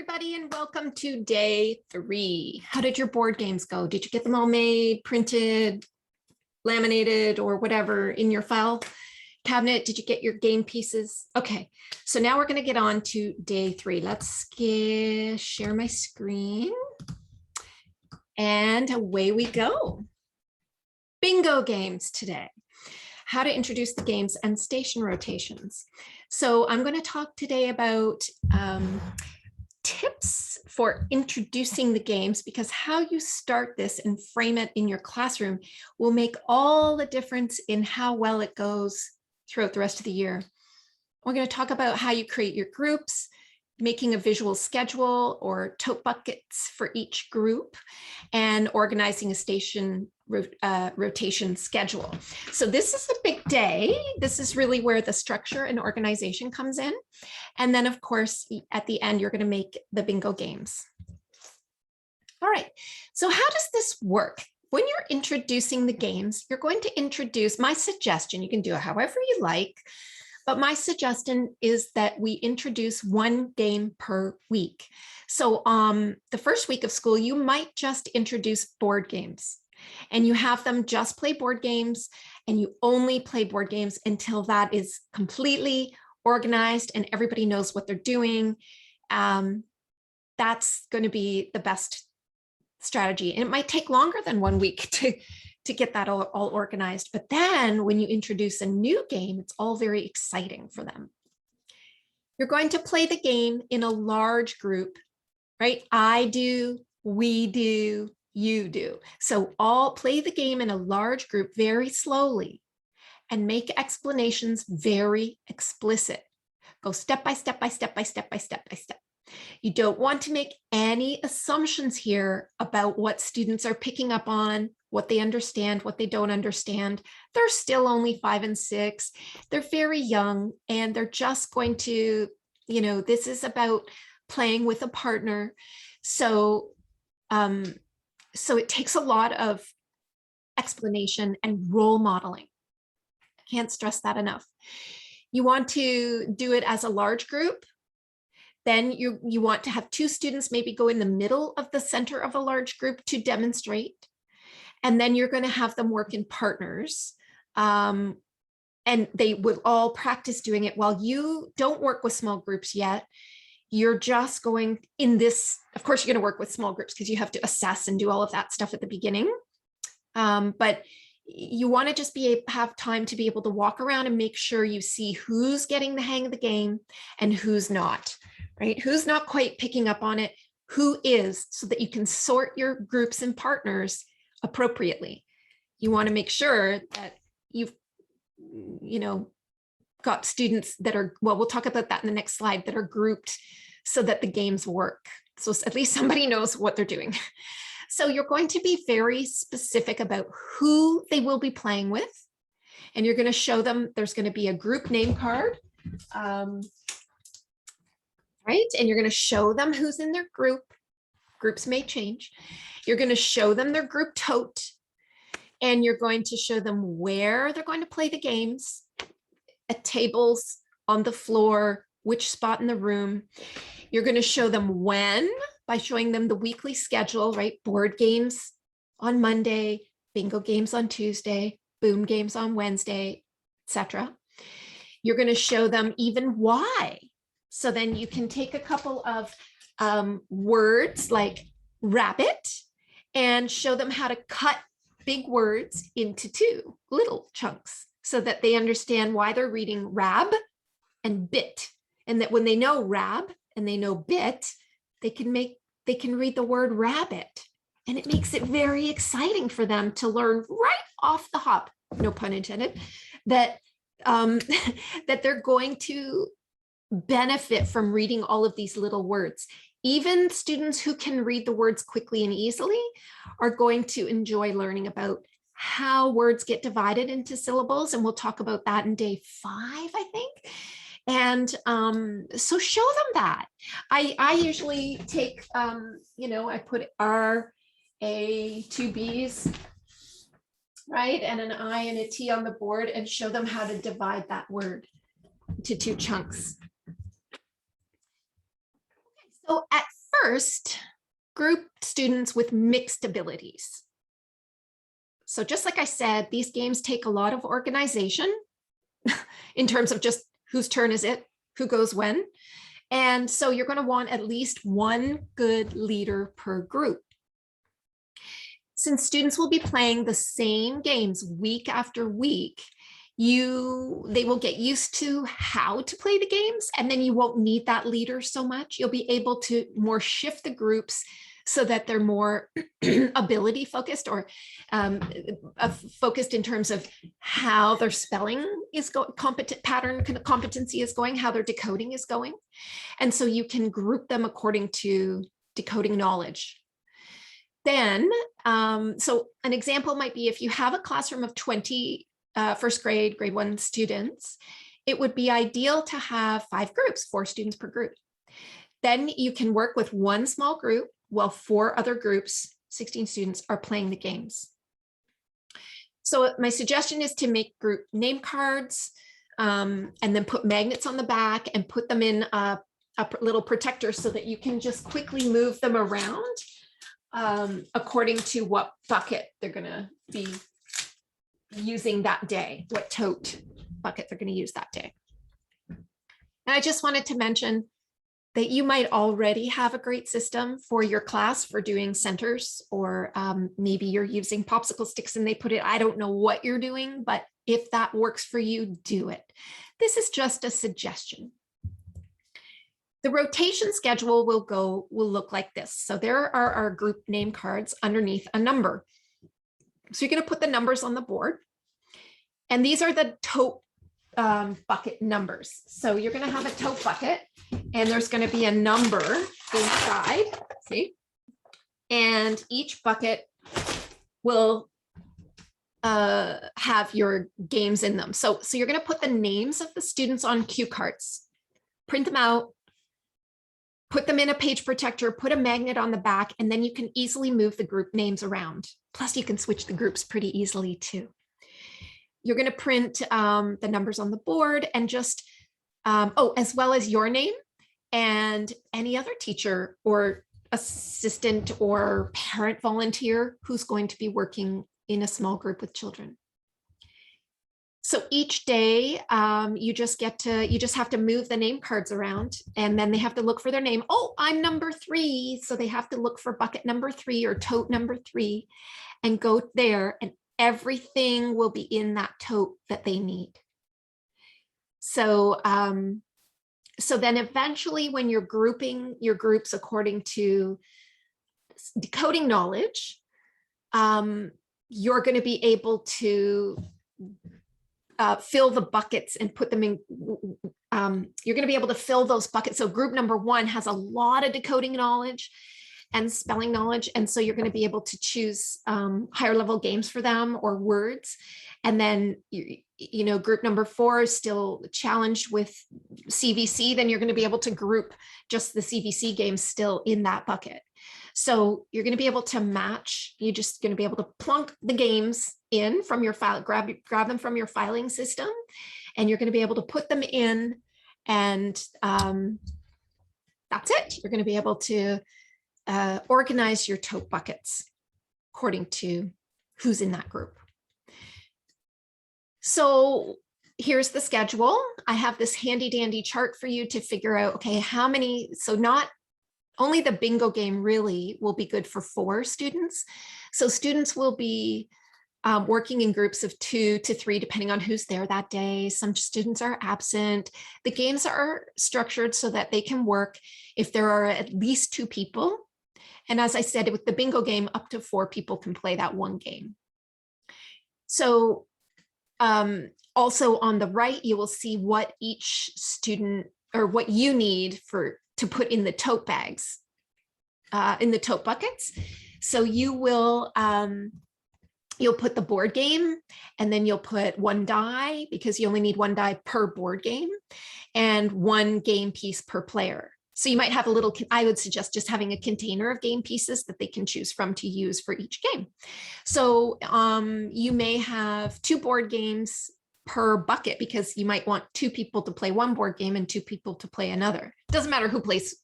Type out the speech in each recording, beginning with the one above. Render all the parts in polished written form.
everybody, and welcome to day 3. How did your board games go? Did you get them all made, printed, laminated, or whatever in your file cabinet? Did you get your game pieces? Okay, so now we're going to get on to day 3. Let's share my screen. And away we go. Bingo games today. How to introduce the games and station rotations. So I'm going to talk today about tips for introducing the games, because how you start this and frame it in your classroom will make all the difference in how well it goes throughout the rest of the year. We're going to talk about how you create your groups, making a visual schedule or tote buckets for each group, and organizing a station rotation schedule. So this is a big day. This is really where the structure and organization comes in. And then of course, at the end, you're going to make the bingo games. All right, so how does this work? When you're introducing the games, you're going to introduce, my suggestion, you can do it however you like, but my suggestion is that we introduce one game per week. So the first week of school, you might just introduce board games, and you have them just play board games, and you only play board games until that is completely organized and everybody knows what they're doing. That's going to be the best strategy. And it might take longer than 1 week to get that all organized. But then when you introduce a new game, it's all very exciting for them. You're going to play the game in a large group, right? I do, we do, you do. So all play the game in a large group very slowly and make explanations very explicit. Go step by step by step by step by step by step. You don't want to make any assumptions here about what students are picking up on, what they understand, what they don't understand. They're still only 5 and 6. They're very young, and they're just going to, this is about playing with a partner. So it takes a lot of explanation and role modeling. I can't stress that enough. You want to do it as a large group. Then you want to have 2 students maybe go in the middle of the center of a large group to demonstrate. And then you're going to have them work in partners. And they will all practice doing it while you don't work with small groups yet. You're just going in this, of course, you're going to work with small groups because you have to assess and do all of that stuff at the beginning. But you want to just have time to be able to walk around and make sure you see who's getting the hang of the game and who's not, right? Who's not quite picking up on it, who is, so that you can sort your groups and partners appropriately. You want to make sure that you've, got students that are, well, we'll talk about that in the next slide, that are grouped so that the games work. So at least somebody knows what they're doing. So you're going to be very specific about who they will be playing with. And you're going to show them, there's going to be a group name card, right? And you're going to show them who's in their group. Groups may change. You're going to show them their group tote. And you're going to show them where they're going to play the games, at tables, on the floor, which spot in the room. You're going to show them when, by showing them the weekly schedule, right? Board games on Monday, bingo games on Tuesday, boom games on Wednesday, etc. You're going to show them even why. So then you can take a couple of words like rabbit and show them how to cut big words into 2 little chunks so that they understand why they're reading rab and bit. And that when they know rab and they know bit, they can read the word rabbit. And it makes it very exciting for them to learn right off the hop, no pun intended, that, that they're going to benefit from reading all of these little words. Even students who can read the words quickly and easily are going to enjoy learning about how words get divided into syllables. And we'll talk about that in day 5, I think. And so show them that. I usually take, I put R, A, 2 B's, right? And an I and a T on the board and show them how to divide that word into 2 chunks. So at first, group students with mixed abilities. So just like I said, these games take a lot of organization in terms of just whose turn is it, who goes when. And so you're going to want at least one good leader per group. Since students will be playing the same games week after week, they will get used to how to play the games, and then you won't need that leader so much. You'll be able to more shift the groups so that they're more ability focused, or focused in terms of how their spelling is going, competency is going, how their decoding is going. And so you can group them according to decoding knowledge. Then, so an example might be if you have a classroom of 20 first grade, grade 1 students, it would be ideal to have 5 groups, 4 students per group. Then you can work with one small group while 4 other groups, 16 students, are playing the games. So my suggestion is to make group name cards and then put magnets on the back and put them in a little protector so that you can just quickly move them around according to what bucket they're going to be using that day, what tote bucket they're going to use that day. And I just wanted to mention that you might already have a great system for your class for doing centers, or maybe you're using popsicle sticks and they put it, I don't know what you're doing, but if that works for you, do it. This is just a suggestion. The rotation schedule will look like this. So there are our group name cards underneath a number. So you're going to put the numbers on the board, and these are the tote bucket numbers. So you're going to have a tote bucket, and there's going to be a number inside. See, and each bucket will have your games in them. So you're going to put the names of the students on cue cards, print them out, put them in a page protector, put a magnet on the back, and then you can easily move the group names around. Plus you can switch the groups pretty easily too. You're going to print the numbers on the board, and just, as well as your name and any other teacher or assistant or parent volunteer who's going to be working in a small group with children. So each day you just have to move the name cards around, and then they have to look for their name. Oh, I'm number 3. So they have to look for bucket number 3 or tote number 3 and go there, and everything will be in that tote that they need. So, so then eventually when you're grouping your groups according to decoding knowledge, you're going to be able to fill the buckets and put them in, you're going to be able to fill those buckets. So group number 1 has a lot of decoding knowledge and spelling knowledge. And so you're going to be able to choose higher level games for them or words. And then, you know, group number 4 is still challenged with CVC. Then you're going to be able to group just the CVC games still in that bucket. So you're going to be able to match, you're just going to be able to plunk the games in from your file, grab them from your filing system, and you're going to be able to put them in, and that's it. You're going to be able to organize your tote buckets according to who's in that group. So here's the schedule. I have this handy dandy chart for you to figure out, okay, how many, so not only the bingo game really will be good for 4 students. So students will be working in groups of 2 to 3, depending on who's there that day. Some students are absent. The games are structured so that they can work if there are at least 2 people. And as I said, with the bingo game, up to 4 people can play that one game. So also on the right, you will see what each student, or what you need to put in the tote bags, in the tote buckets. So you will, you'll put the board game, and then you'll put 1 die, because you only need 1 die per board game, and 1 game piece per player. So you might have a little, I would suggest just having a container of game pieces that they can choose from to use for each game. So you may have 2 board games per bucket, because you might want 2 people to play 1 board game and 2 people to play another. Doesn't matter who plays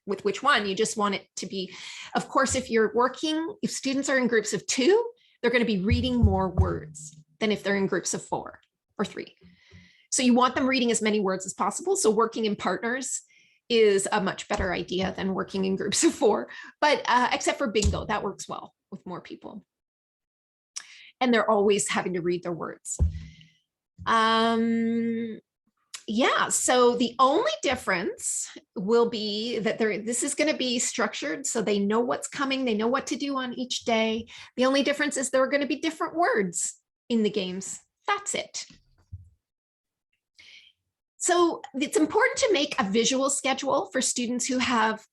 with which one. You just want it to be, of course, if students are in groups of 2, they're going to be reading more words than if they're in groups of 4 or 3. So you want them reading as many words as possible. So working in partners is a much better idea than working in groups of 4, but except for bingo, that works well with more people. And they're always having to read their words. Yeah, so the only difference will be that this is going to be structured so they know what's coming, they know what to do on each day. The only difference is there are going to be different words in the games. That's it. So it's important to make a visual schedule for students who have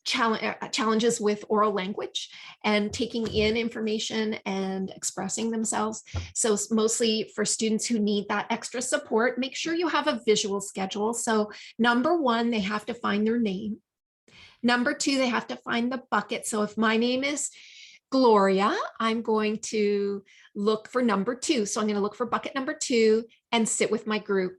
challenges with oral language and taking in information and expressing themselves. So mostly for students who need that extra support, make sure you have a visual schedule. So number 1, they have to find their name. Number 2, they have to find the bucket. So if my name is Gloria, I'm going to look for number 2. So I'm going to look for bucket number 2 and sit with my group.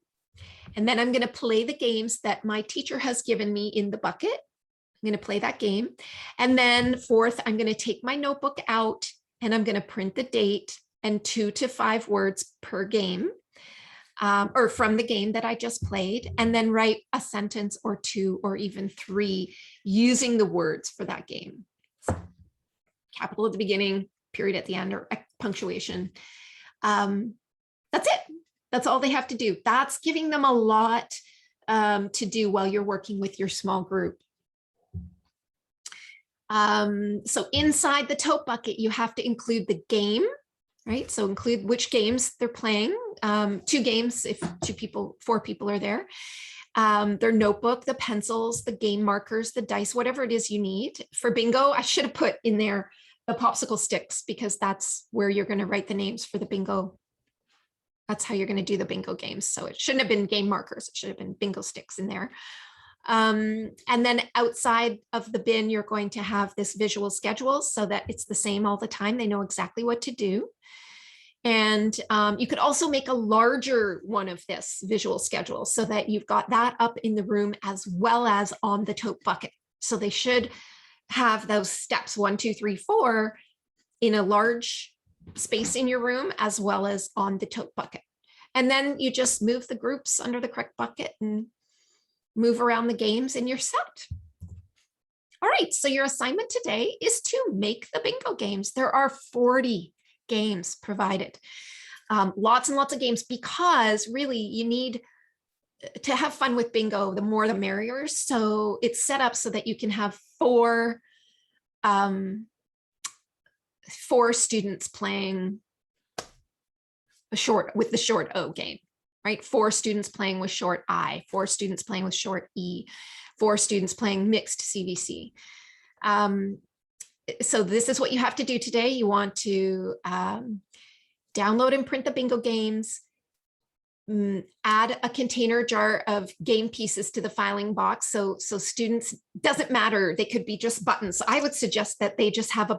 And then I'm going to play the games that my teacher has given me in the bucket. I'm going to play that game. And then 4th, I'm going to take my notebook out and I'm going to print the date and 2 to 5 words per game, or from the game that I just played, and then write a sentence or 2 or even 3 using the words for that game. Capital at the beginning, period at the end, or punctuation. That's it. That's all they have to do. That's giving them a lot to do while you're working with your small group. So inside the tote bucket, you have to include the game, right? So include which games they're playing, 2 games if 4 people are there, their notebook, the pencils, the game markers, the dice, whatever it is you need. For bingo, I should have put in there the popsicle sticks because that's where you're going to write the names for the bingo. That's how you're going to do the bingo games. So it shouldn't have been game markers. It should have been bingo sticks in there. And then outside of the bin, you're going to have this visual schedule so that it's the same all the time. They know exactly what to do. And you could also make a larger one of this visual schedule so that you've got that up in the room as well as on the tote bucket. So they should have those steps 1, 2, 3, 4 in a large space in your room as well as on the tote bucket. And then you just move the groups under the correct bucket and move around the games and you're set. All right, so your assignment today is to make the bingo games. There are 40 games provided. Lots and lots of games because really you need to have fun with bingo. The more the merrier. So it's set up so that you can have 4 students playing the short O game. Right? 4 students playing with short I, 4 students playing with short E, 4 students playing mixed CVC. So this is what you have to do today. You want to download and print the bingo games, add a container jar of game pieces to the filing box. So students, doesn't matter, they could be just buttons. So I would suggest that they just have a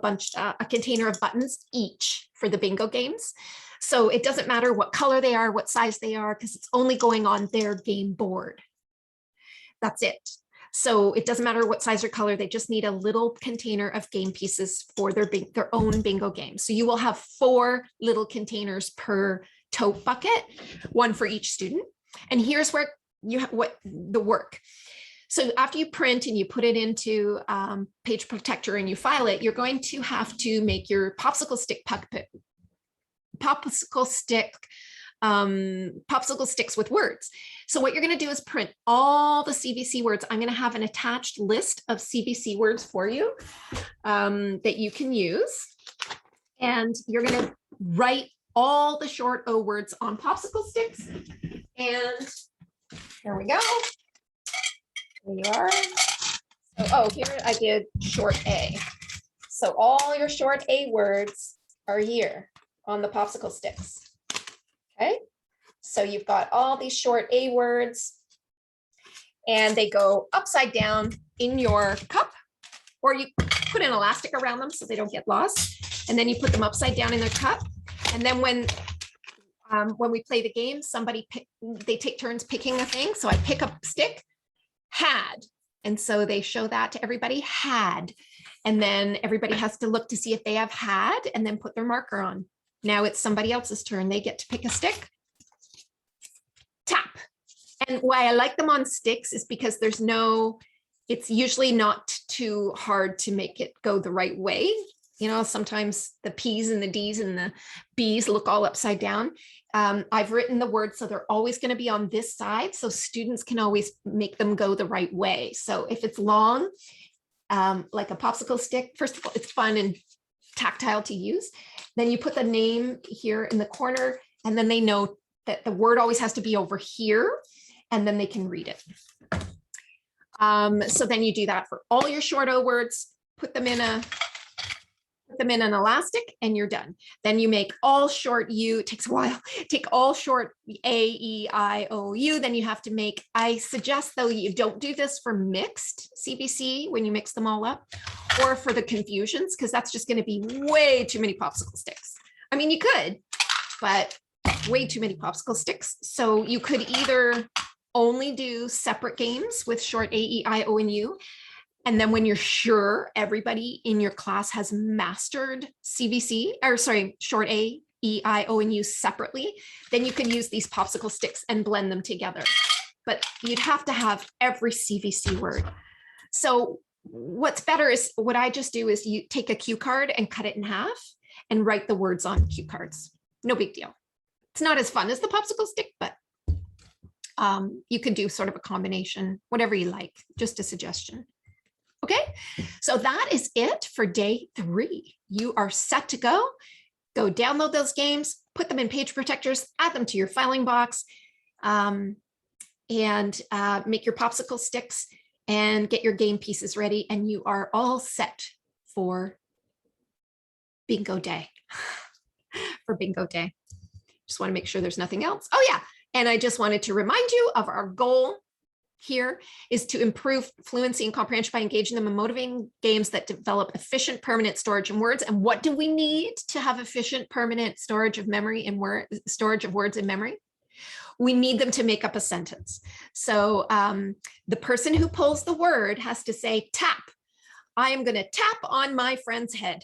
container of buttons each for the bingo games. So it doesn't matter what color they are, what size they are, because it's only going on their game board. That's it. So it doesn't matter what size or color, they just need a little container of game pieces for their own bingo game. So you will have 4 little containers per tote bucket, 1 for each student. And here's where you have the work. So after you print and you put it into Page Protector and you file it, you're going to have to make your popsicle sticks with words. So what you're going to do is print all the CVC words. I'm going to have an attached list of CVC words for you that you can use. And you're going to write all the short O words on popsicle sticks. And here we go. There you are. So, here I did short A. So all your short A words are here on the popsicle sticks. Okay, so you've got all these short A words and they go upside down in your cup, or you put an elastic around them so they don't get lost. And then you put them upside down in their cup. And then when we play the game, they take turns picking a thing. So I pick a stick, had, And so they show that to everybody, had. And then everybody has to look to see if they have had and then put their marker on. Now it's somebody else's turn. They get to pick a stick, tap. And why I like them on sticks is because there's no, it's usually not too hard to make it go the right way. You know, sometimes the P's and the D's and the B's look all upside down. I've written the words, so they're always going to be on this side, so students can always make them go the right way. So if it's long, like a popsicle stick, first of all, it's fun and tactile to use. Then you put the name here in the corner, and then they know that the word always has to be over here, and then they can read it. So then you do that for all your short O words, put them in an elastic, and you're done. Then you make all short U, it takes a while, take all short A, E, I, O, U, then you have to make, I suggest though you don't do this for mixed CBC when you mix them all up, or for the confusions, because that's just going to be way too many popsicle sticks. I mean, you could, but way too many popsicle sticks. So you could either only do separate games with short A, E, I, O, and U. And then when you're sure everybody in your class has mastered CVC, or sorry, short A, E, I, O, and U separately, then you can use these popsicle sticks and blend them together. But you'd have to have every CVC word. So what's better is what I just do is you take a cue card and cut it in half and write the words on cue cards. No big deal. It's not as fun as the popsicle stick, but you could do sort of a combination, whatever you like, just a suggestion. Okay, so that is it for day 3. You are set to go. Go download those games, put them in page protectors, add them to your filing box, and make your popsicle sticks and get your game pieces ready. And you are all set for bingo day. For bingo day. Just want to make sure there's nothing else. Oh yeah, and I just wanted to remind you of our goal here is to improve fluency and comprehension by engaging them in motivating games that develop efficient permanent storage in words. And what do we need to have efficient permanent storage of memory and storage of words in memory? We need them to make up a sentence. So the person who pulls the word has to say tap. I am going to tap on my friend's head,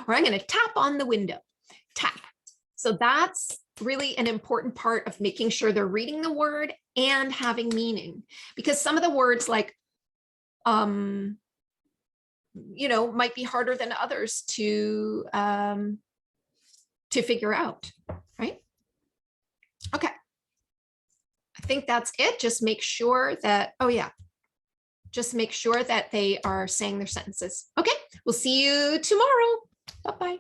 or I'm going to tap on the window. Tap. So that's really an important part of making sure they're reading the word and having meaning, because some of the words like, you know, might be harder than others to figure out, right? Okay. I think that's it. Just make sure that, oh yeah, just make sure that they are saying their sentences. Okay, we'll see you tomorrow. Bye-bye.